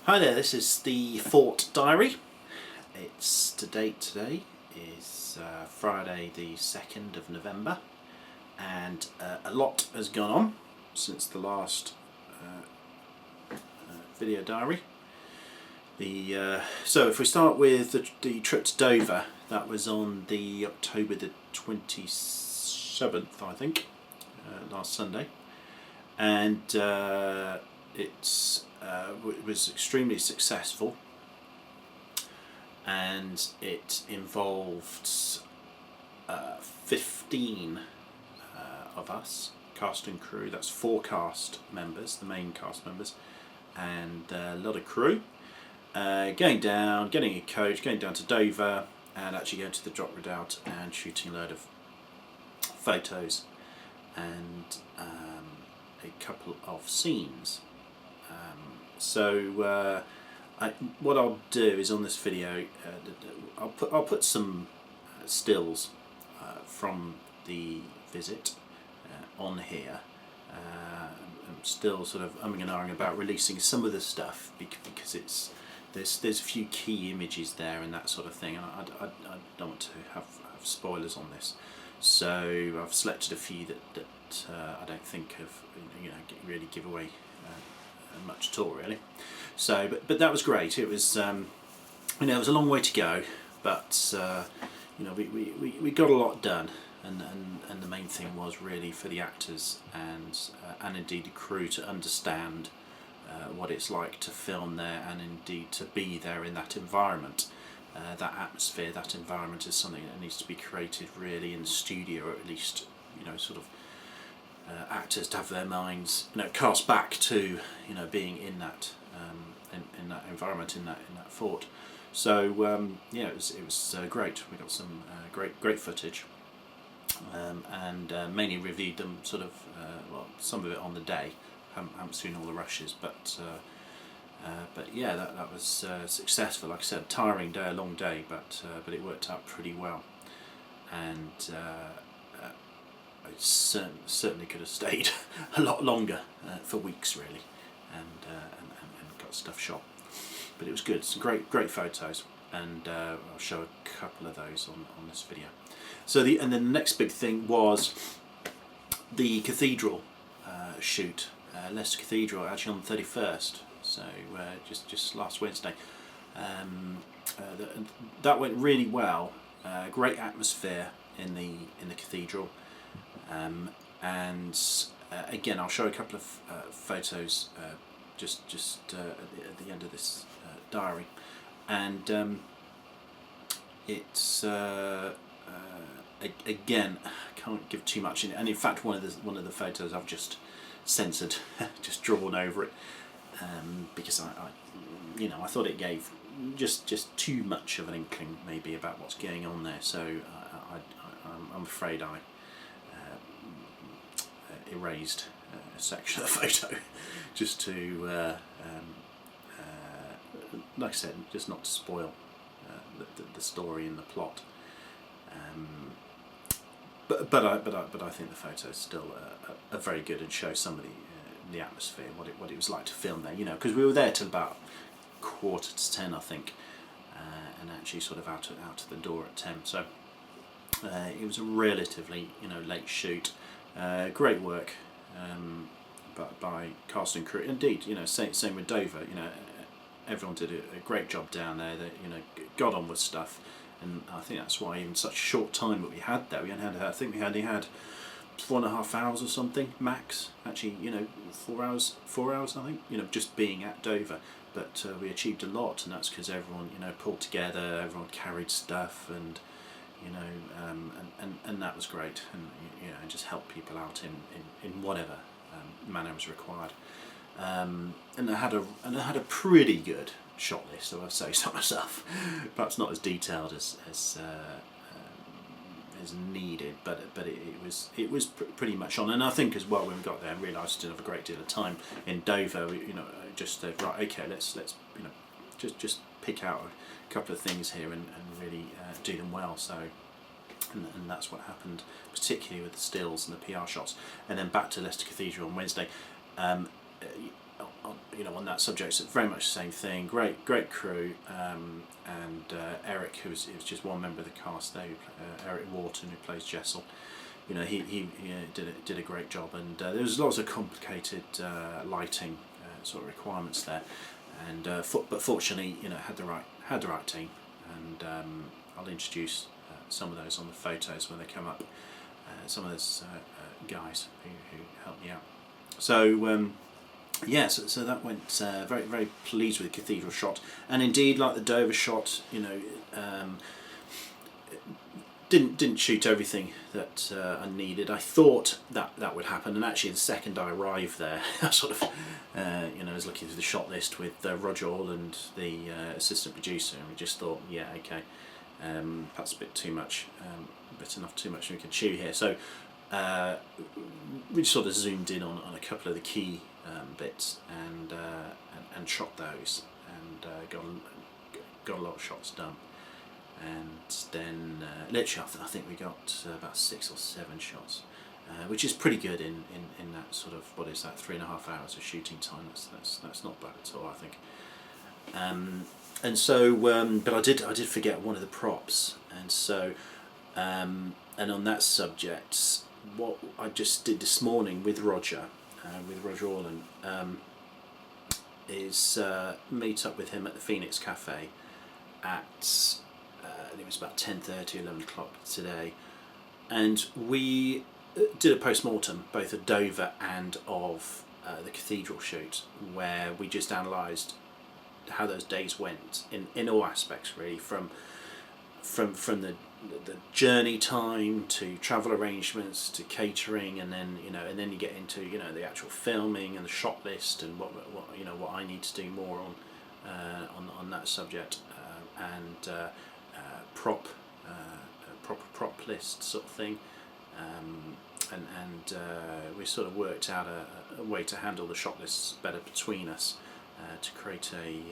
Hi there, this is the Fort Diary. It's today is Friday the 2nd of November, and a lot has gone on since the last video diary. So if we start with the trip to Dover, that was on the October the 27th, I think, last Sunday, and it was extremely successful, and it involved 15 of us, cast and crew. That's 4 cast members, the main cast members, and a lot of crew. Going down, getting a coach, going down to Dover, and actually going to the drop redoubt and shooting a load of photos and a couple of scenes. What I'll do is on this video, I'll put some stills from the visit on here. I'm still sort of umming and ahhing about releasing some of the stuff because there's a few key images there and that sort of thing, and I don't want to have spoilers on this. So I've selected a few that I don't think really give away much at all, really. So, but that was great. It was it was a long way to go, but we got a lot done, and the main thing was really for the actors and indeed the crew to understand what it's like to film there, and indeed to be there in that environment. That atmosphere, that environment is something that needs to be created really in the studio, or at least actors to have their minds cast back to being in that in that environment, in that fort. So it was great. We got some great footage, and mainly reviewed them some of it on the day. Haven't seen all the rushes, but yeah, that was successful. Like I said, tiring day, a long day, but it worked out pretty well, and I certainly could have stayed a lot longer, for weeks really, and got stuff shot. But it was good. Some great photos, and I'll show a couple of those on this video. So and then the next big thing was the cathedral shoot, Leicester Cathedral, actually on the 31st. So just last Wednesday. That went really well. Great atmosphere in the cathedral, and again I'll show a couple of photos just at the end of this diary, and it's again, I can't give too much in it. And in fact, one of the photos I've just censored, just drawn over it, because I thought it gave just too much of an inkling maybe about what's going on there. So I'm afraid I erased a section of the photo just to like I said, just not to spoil the story and the plot. But I think the photos still are very good and show some of the atmosphere, what it was like to film there. Because we were there till about 9:45, I think, and actually sort of out of the door at 10. So it was a relatively late shoot. Great work, but by cast and crew. Indeed, same with Dover. Everyone did a great job down there. They got on with stuff. And I think that's why in such a short time that we had there, I think we only had 4.5 hours or something max. Actually, 4 hours I think. Just being at Dover, but we achieved a lot, and that's because everyone pulled together, everyone carried stuff, and and that was great, and just helped people out in whatever manner was required. And I had a pretty good shot list, so I'd say so myself. Perhaps not as detailed as needed, but it was pretty much on. And I think as well, when we got there and realised we didn't have a great deal of time in Dover, we just said, right, okay, let's just pick out a couple of things here and really do them well. So and that's what happened, particularly with the stills and the PR shots. And then back to Leicester Cathedral on Wednesday. on that subject, it's very much the same thing. Great crew, and Eric, who was just one member of the cast there, Eric Wharton, who plays Jessel. He did a great job, and there was lots of complicated lighting sort of requirements there, and but fortunately, had the right team, and I'll introduce some of those on the photos when they come up. Some of those guys who helped me out. So so that went very, very pleased with the cathedral shot, and indeed, like the Dover shot, didn't shoot everything that I needed. I thought that would happen, and actually the second I arrived there, I sort of was looking through the shot list with Roger Orland, the assistant producer, and we just thought, yeah, okay, perhaps a bit too much, too much we can chew here. So we sort of zoomed in on a couple of the key bits and shot those, and got a lot of shots done. And then literally I think we got about 6 or 7 shots, which is pretty good in that sort of, what is that, 3.5 hours of shooting time. That's not bad at all, I think. And so but I did forget one of the props, and so and on that subject, what I just did this morning with Roger Orland, is meet up with him at the Phoenix Cafe at it was about 10:30, 11 o'clock today, and we did a post-mortem both of Dover and of the cathedral shoot, where we just analysed how those days went in all aspects, really, from the journey time to travel arrangements to catering, and then you get into the actual filming and the shot list, and what I need to do more on that subject, and proper prop list sort of thing, and we sort of worked out a way to handle the shot lists better between us, to create a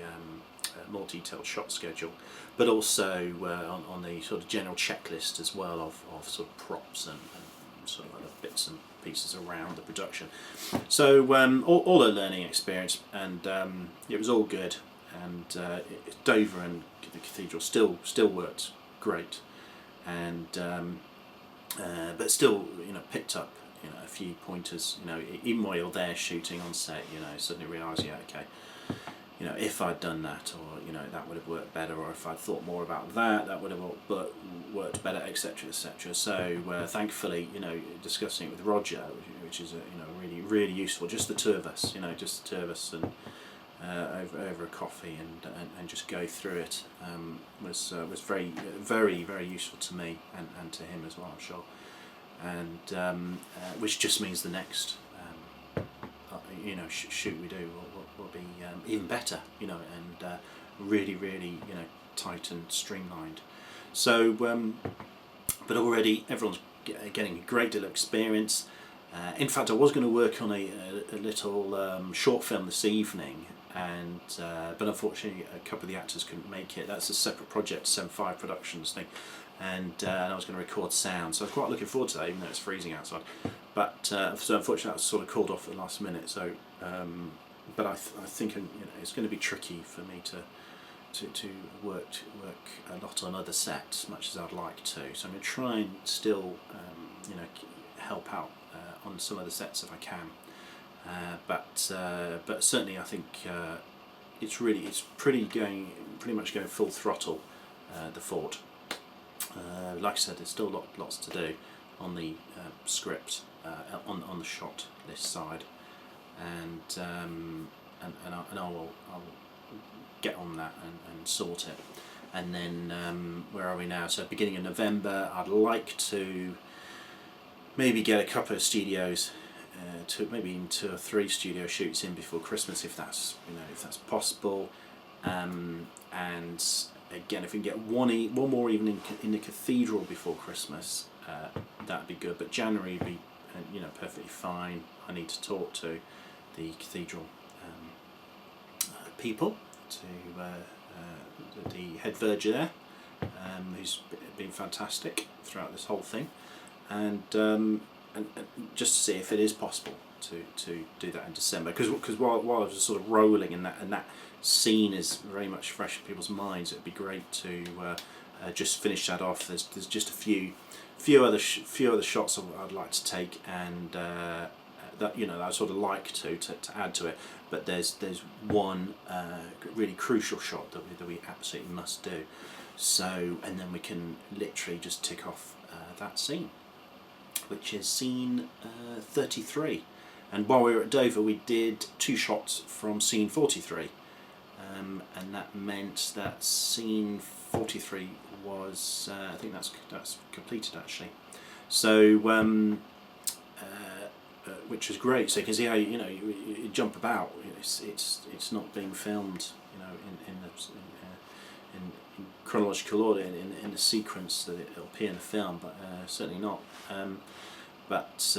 more detailed shot schedule, but also on the sort of general checklist as well of sort of props and sort of other bits and pieces around the production. So all a learning experience, and it was all good, and Dover and the cathedral still worked great, and but still picked up a few pointers. Even while you're there shooting on set, suddenly realise, yeah, okay, if I'd done that, or that would have worked better, or if I'd thought more about that would have worked better, etc., etc. So thankfully, discussing it with Roger, which is really, really useful, just the two of us, and over a coffee and just go through it, was very, very, very useful to me and to him as well, I'm sure, and which just means the next shoot we do will be even better, and really, really tight and streamlined. So but already everyone's getting a great deal of experience. In fact, I was going to work on a little short film this evening, and but unfortunately a couple of the actors couldn't make it. That's a separate project, 75 Productions thing, and I was going to record sound, so I was quite looking forward to that, even though it's freezing outside. But so unfortunately that was sort of called off at the last minute. So but I think it's going to be tricky for me to work a lot on other sets, as much as I'd like to. So I'm going to try and still help out on some other sets if I can. But certainly I think it's pretty much going full throttle, TheFort. Like I said, there's still lots to do on the script, on the shot list side, and I will get on that and sort it. And then where are we now? So beginning of November, I'd like to maybe get a couple of studios, maybe even 2 or 3 studio shoots in before Christmas, if that's possible. And again, if we can get one more evening in the cathedral before Christmas, that'd be good. But January would be perfectly fine. I need to talk to the cathedral people, to the head verger there, who's been fantastic throughout this whole thing, and just to see if it is possible to do that in December, because while I was sort of rolling in that, and that scene is very much fresh in people's minds, it'd be great to just finish that off. There's just a few other shots I'd like to take, and that I sort of like to add to it. But there's one really crucial shot that we absolutely must do. So, and then we can literally just tick off that scene, which is scene 33. And while we were at Dover, we did 2 shots from scene 43, and that meant that scene 43 was I think that's completed actually. So which was great. So you can see how you jump about. It's not being filmed, in chronological order in the sequence that it'll appear in the film, but certainly not. But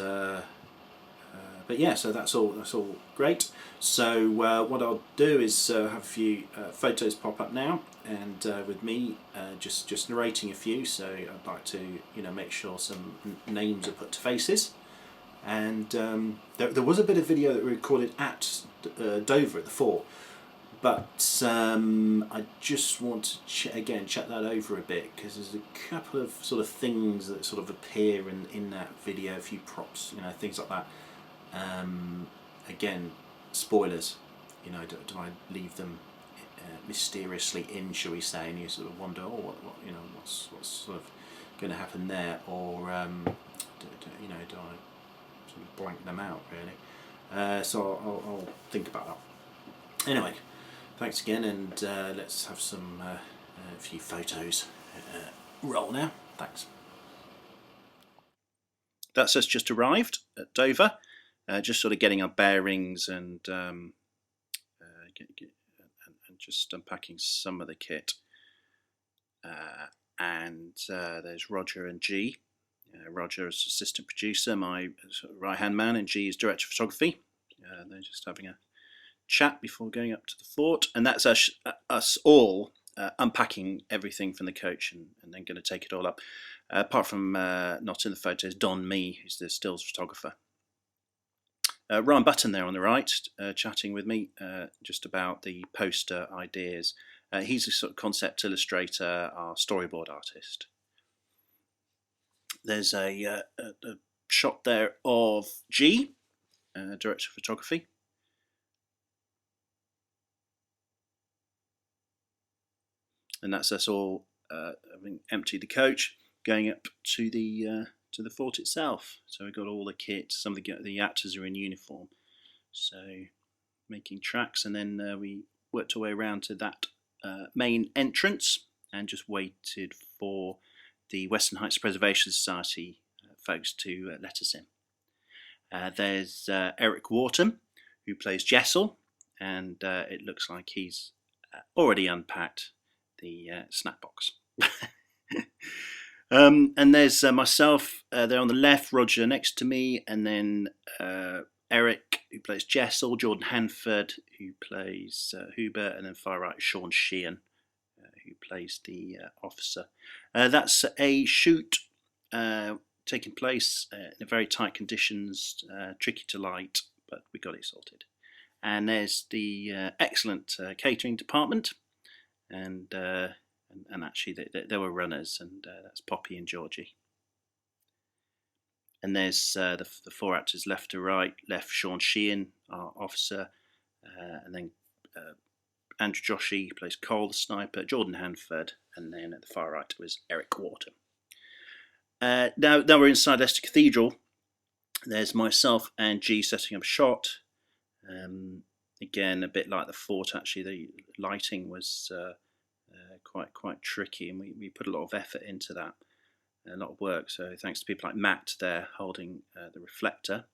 yeah, so that's all great. So what I'll do is have a few photos pop up now, and with me just narrating a few. So I'd like to make sure some names are put to faces. And there was a bit of video that we recorded at Dover at the Fort, but I just want to check that over a bit, because there's a couple of sort of things that sort of appear in that video, a few props, things like that. Again, spoilers. Do I leave them mysteriously in, shall we say, and you sort of wonder, what's sort of going to happen there, or do I sort of blank them out really? So I'll think about that. Anyway, thanks again, and let's have a few photos roll now. Thanks. That's us just arrived at Dover, just sort of getting our bearings and just unpacking some of the kit. And there's Roger and G. Roger is assistant producer, my sort of right-hand man, and G is director of photography. They're just having a chat before going up to the fort, and that's us all unpacking everything from the coach and then going to take it all up. Apart from not in the photos, Don Mee, who's the stills photographer. Ryan Button there on the right, chatting with me just about the poster ideas. He's a sort of concept illustrator, our storyboard artist. There's a shot there of G, director of photography. And that's us all having emptied the coach, going up to the fort itself. So we've got all the kit. Some of the actors are in uniform, so making tracks, and then we worked our way around to that main entrance and just waited for the Western Heights Preservation Society folks to let us in. There's Eric Wharton, who plays Jessel, and it looks like he's already unpacked the snack box. And there's myself there on the left, Roger next to me, and then Eric, who plays Jessel, Jordan Hanford, who plays Hubert, and then far right Sean Sheehan, who plays the officer. That's a shoot taking place in very tight conditions, tricky to light, but we got it sorted. And there's the excellent catering department, and actually there were runners, and that's Poppy and Georgie. And there's the 4 actors left to right. Left, Sean Sheehan, our officer, and then Andrew Joshi, who plays Cole the sniper, Jordan Hanford, and then at the far right was Eric Wharton. Now we're inside Leicester Cathedral. There's myself and G setting up a shot. Again, a bit like the fort, actually, the lighting was quite tricky, and we put a lot of effort into that, a lot of work. So thanks to people like Matt there holding the reflector,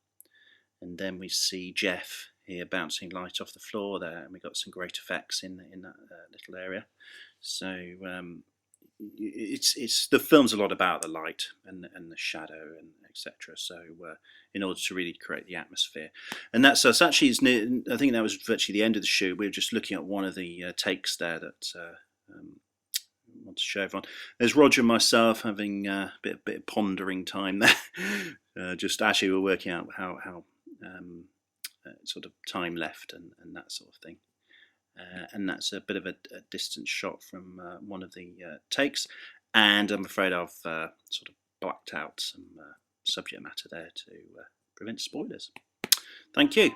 and then we see Jeff here bouncing light off the floor there, and we got some great effects in that little area. So it's the film's a lot about the light and the shadow and etc. So in order to really create the atmosphere, and that's us. Actually, I think that was virtually the end of the shoot. We were just looking at one of the takes there that I want to show everyone. There's Roger and myself having a bit of pondering time there. Just actually we're working out how sort of time left and that sort of thing. And that's a bit of a distant shot from one of the takes, and I'm afraid I've sort of blacked out some subject matter there to prevent spoilers. Thank you.